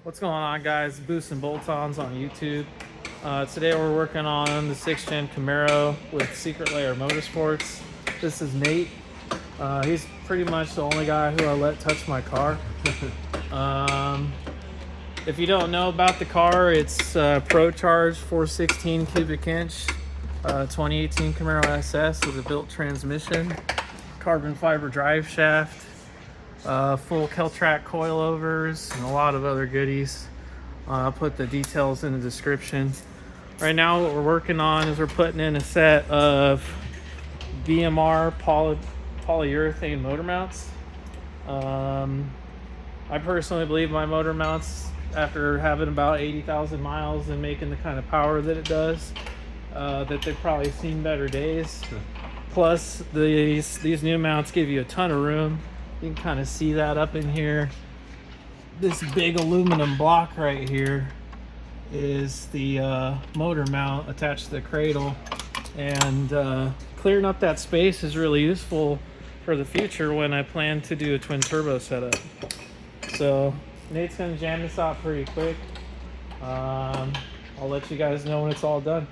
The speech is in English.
What's going on, guys? Boosts and Bolt-Ons on YouTube. Today we're working on the 6th gen Camaro with Secret Lair Motorsports. This is Nate. He's pretty much the only guy who I let touch my car. If you don't know about the car, it's Pro Charge 416 cubic inch 2018 Camaro SS with a built transmission, carbon fiber drive shaft, full Keltrack coilovers, and a lot of other goodies. I'll put the details in the description. Right now what we're working on is we're putting in a set of BMR polyurethane motor mounts. I personally believe my motor mounts, after having about 80,000 miles and making the kind of power that it does, that they've probably seen better days. Plus these new mounts give you a ton of room. You can kind of see that up in here. This big aluminum block right here is the motor mount attached to the cradle, and clearing up that space is really useful for the future when I plan to do a twin turbo setup. So Nate's gonna jam this out pretty quick. I'll let you guys know when it's all done.